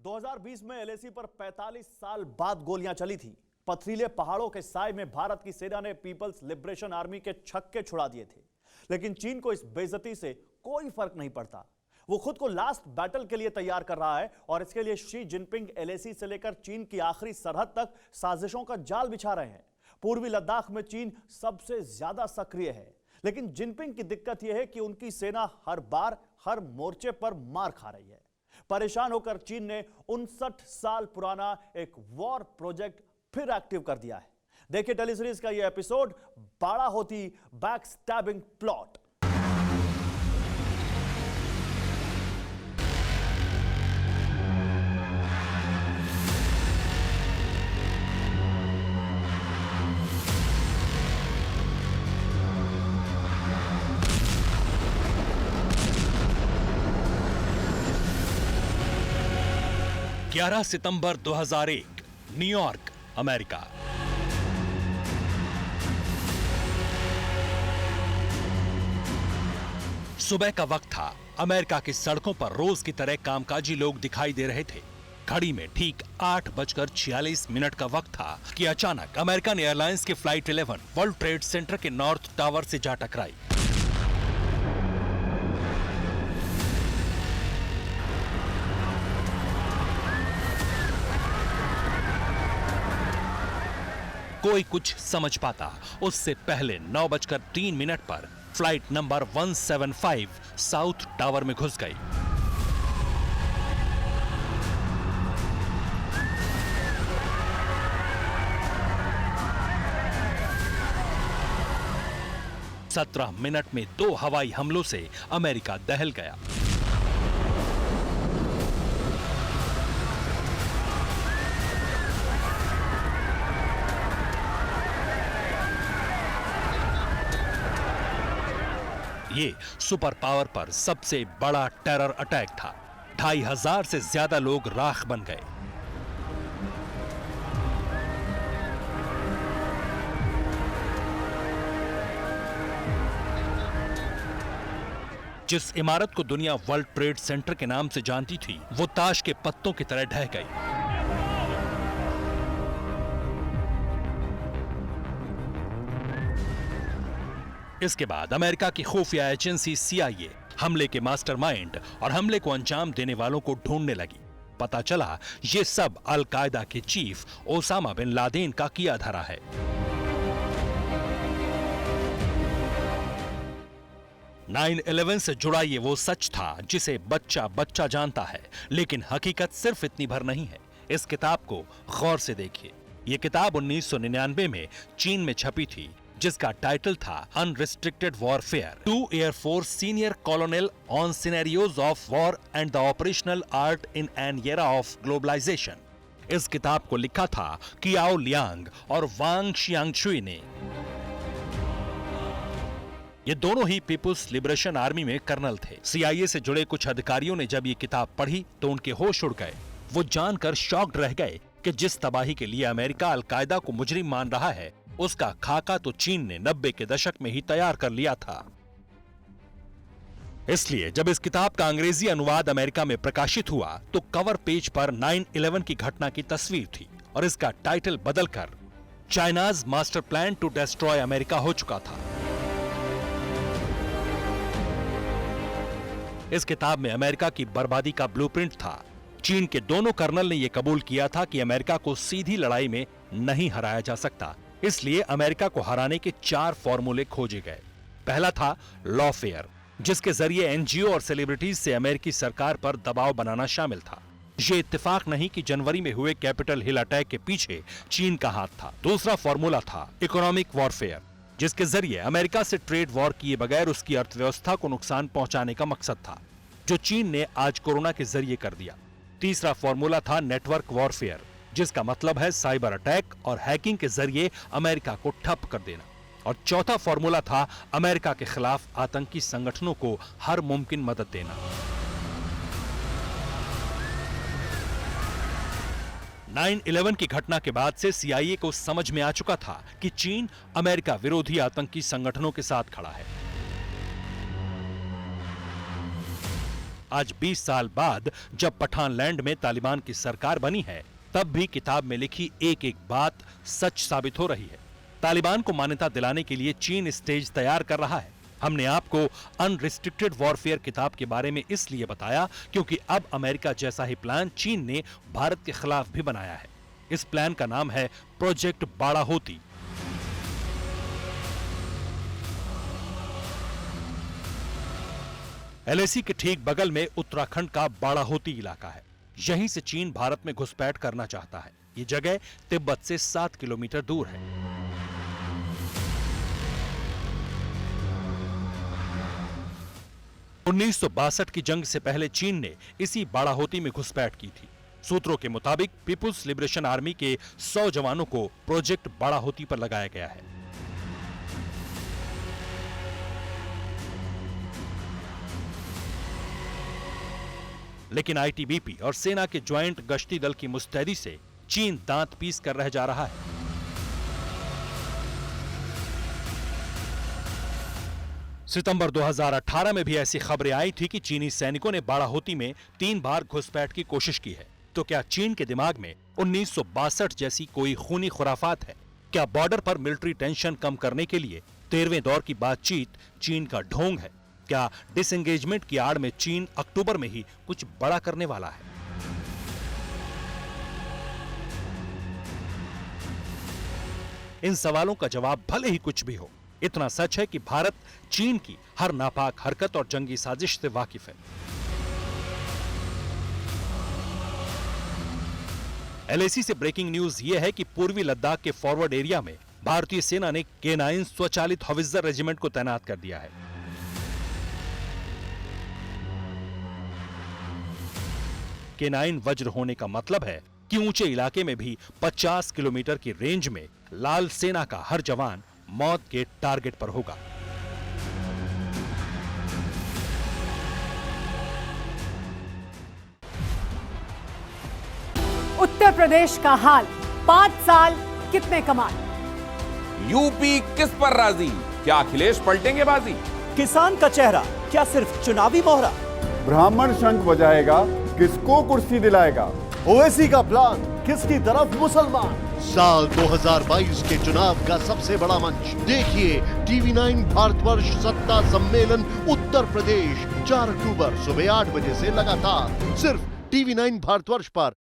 2020 में एलएसी पर 45 साल बाद गोलियां चली थी। पथरीले पहाड़ों के साए में भारत की सेना ने पीपल्स लिबरेशन आर्मी के छक्के छुड़ा दिए थे, लेकिन चीन को इस बेइज्जती से कोई फर्क नहीं पड़ता। वो खुद को लास्ट बैटल के लिए तैयार कर रहा है और इसके लिए शी जिनपिंग एलएसी से लेकर चीन की आखिरी सरहद तक साजिशों का जाल बिछा रहे हैं। पूर्वी लद्दाख में चीन सबसे ज्यादा सक्रिय है, लेकिन जिनपिंग की दिक्कत यह है कि उनकी सेना हर बार हर मोर्चे पर मार खा रही है। परेशान होकर चीन ने 59 साल पुराना एक वॉर प्रोजेक्ट फिर एक्टिव कर दिया है। देखिए टेलीसीरीज का यह एपिसोड, बाड़ा होती बैक स्टैबिंग प्लॉट। ग्यारह सितंबर 2001, न्यूयॉर्क, अमेरिका। सुबह का वक्त था। अमेरिका की सड़कों पर रोज की तरह कामकाजी लोग दिखाई दे रहे थे। घड़ी में ठीक 8:46 का वक्त था कि अचानक अमेरिकन एयरलाइंस की फ्लाइट 11 वर्ल्ड ट्रेड सेंटर के नॉर्थ टावर से जा टकराई। कोई कुछ समझ पाता उससे पहले 9:03 पर फ्लाइट नंबर 175 साउथ टावर में घुस गई। सत्रह मिनट में 2 हवाई हमलों से अमेरिका दहल गया। ये सुपर पावर पर सबसे बड़ा टेरर अटैक था। 2500 से ज्यादा लोग राख बन गए। जिस इमारत को दुनिया वर्ल्ड ट्रेड सेंटर के नाम से जानती थी, वो ताश के पत्तों की तरह ढह गई। इसके बाद अमेरिका की खुफिया एजेंसी CIA हमले के मास्टरमाइंड और हमले को अंजाम देने वालों को ढूंढने लगी। पता चला ये सब अल कायदा के चीफ ओसामा बिन लादेन का किया धरा है। नाइन 11 से जुड़ा ये वो सच था जिसे बच्चा बच्चा जानता है, लेकिन हकीकत सिर्फ इतनी भर नहीं है। इस किताब को गौर से देखिए। ये किताब 1999 में चीन में छपी थी, जिसका टाइटल था unrestricted warfare, 2 air force senior colonel on scenarios of war and the operational art in an era of globalisation. इस किताब को लिखा था कियाओ लियांग और वांग शियांगशुई ने। ये दोनों ही पीपुल्स लिबरेशन आर्मी में कर्नल थे। CIA से जुड़े कुछ अधिकारियों ने जब ये किताब पढ़ी तो उनके होश उड़ गए। वो जानकर शॉक्ड रह गए कि जिस तबाही के लिए अमेरिका अल कायदा को मुजरिम मान रहा है, उसका खाका तो चीन ने 90 के दशक में ही तैयार कर लिया था। इसलिए जब इस किताब का अंग्रेजी अनुवाद अमेरिका में प्रकाशित हुआ तो कवर पेज पर 9/11 की घटना की तस्वीर थी और इसका टाइटल बदलकर China's master plan to destroy America हो चुका था। इस किताब में अमेरिका की बर्बादी का ब्लूप्रिंट था। चीन के दोनों कर्नल ने यह कबूल किया था कि अमेरिका को सीधी लड़ाई में नहीं हराया जा सकता, इसलिए अमेरिका को हराने के 4 फॉर्मूले खोजे गए। पहला था लॉफेयर, जिसके जरिए NGO और सेलिब्रिटीज से अमेरिकी सरकार पर दबाव बनाना शामिल था। ये इत्तेफाक नहीं कि जनवरी में हुए कैपिटल हिल अटैक के पीछे चीन का हाथ था। दूसरा फॉर्मूला था इकोनॉमिक वॉरफेयर, जिसके जरिए अमेरिका से ट्रेड वॉर किए बगैर उसकी अर्थव्यवस्था को नुकसान पहुंचाने का मकसद था, जो चीन ने आज कोरोना के जरिए कर दिया। तीसरा फॉर्मूला था नेटवर्क वॉरफेयर, जिसका मतलब है साइबर अटैक और हैकिंग के जरिए अमेरिका को ठप कर देना। और चौथा फॉर्मूला था अमेरिका के खिलाफ आतंकी संगठनों को हर मुमकिन मदद देना। 9/11 की घटना के बाद से CIA को समझ में आ चुका था कि चीन अमेरिका विरोधी आतंकी संगठनों के साथ खड़ा है। आज 20 साल बाद जब पठान लैंड में तालिबान की सरकार बनी है, तब भी किताब में लिखी एक एक बात सच साबित हो रही है। तालिबान को मान्यता दिलाने के लिए चीन स्टेज तैयार कर रहा है। हमने आपको अनरिस्ट्रिक्टेड वॉरफेयर किताब के बारे में इसलिए बताया क्योंकि अब अमेरिका जैसा ही प्लान चीन ने भारत के खिलाफ भी बनाया है। इस प्लान का नाम है प्रोजेक्ट बाड़ाहोती। एलएसी के ठीक बगल में उत्तराखंड का बाड़ाहोती इलाका है। यहीं से चीन भारत में घुसपैठ करना चाहता है। ये जगह तिब्बत से 7 किलोमीटर दूर है। उन्नीस की जंग से पहले चीन ने इसी बाड़ाहोती में घुसपैठ की थी। सूत्रों के मुताबिक पीपुल्स लिबरेशन आर्मी के 100 जवानों को प्रोजेक्ट बाड़ाहोती पर लगाया गया है। लेकिन आईटीबीपी और सेना के ज्वाइंट गश्ती दल की मुस्तैदी से चीन दांत पीस कर रह जा रहा है। सितंबर 2018 में भी ऐसी खबरें आई थी कि चीनी सैनिकों ने बाड़ाहोती में 3 बार घुसपैठ की कोशिश की है। तो क्या चीन के दिमाग में 1962 जैसी कोई खूनी खुराफात है? क्या बॉर्डर पर मिलिट्री टेंशन कम करने के लिए 13वें दौर की बातचीत चीन का ढोंग है? क्या डिसएंगेजमेंट की आड़ में चीन अक्टूबर में ही कुछ बड़ा करने वाला है? इन सवालों का जवाब भले ही कुछ भी हो, इतना सच है कि भारत चीन की हर नापाक हरकत और जंगी साजिश से वाकिफ है। एलएसी से ब्रेकिंग न्यूज यह है कि पूर्वी लद्दाख के फॉरवर्ड एरिया में भारतीय सेना ने K9 स्वचालित हवित्जर रेजिमेंट को तैनात कर दिया है। K9 वज्र होने का मतलब है कि ऊंचे इलाके में भी 50 किलोमीटर की रेंज में लाल सेना का हर जवान मौत के टारगेट पर होगा। उत्तर प्रदेश का हाल, 5 साल कितने कमाल। यूपी किस पर राजी, क्या अखिलेश पलटेंगे बाजी? किसान का चेहरा क्या सिर्फ चुनावी मोहरा? ब्राह्मण शंख बजाएगा, किसको कुर्सी दिलाएगा? ओवैसी का प्लान, किसकी तरफ मुसलमान? साल 2022 के चुनाव का सबसे बड़ा मंच देखिए TV9 भारतवर्ष सत्ता सम्मेलन उत्तर प्रदेश 4 अक्टूबर सुबह 8 बजे से लगातार सिर्फ TV9 भारतवर्ष पर।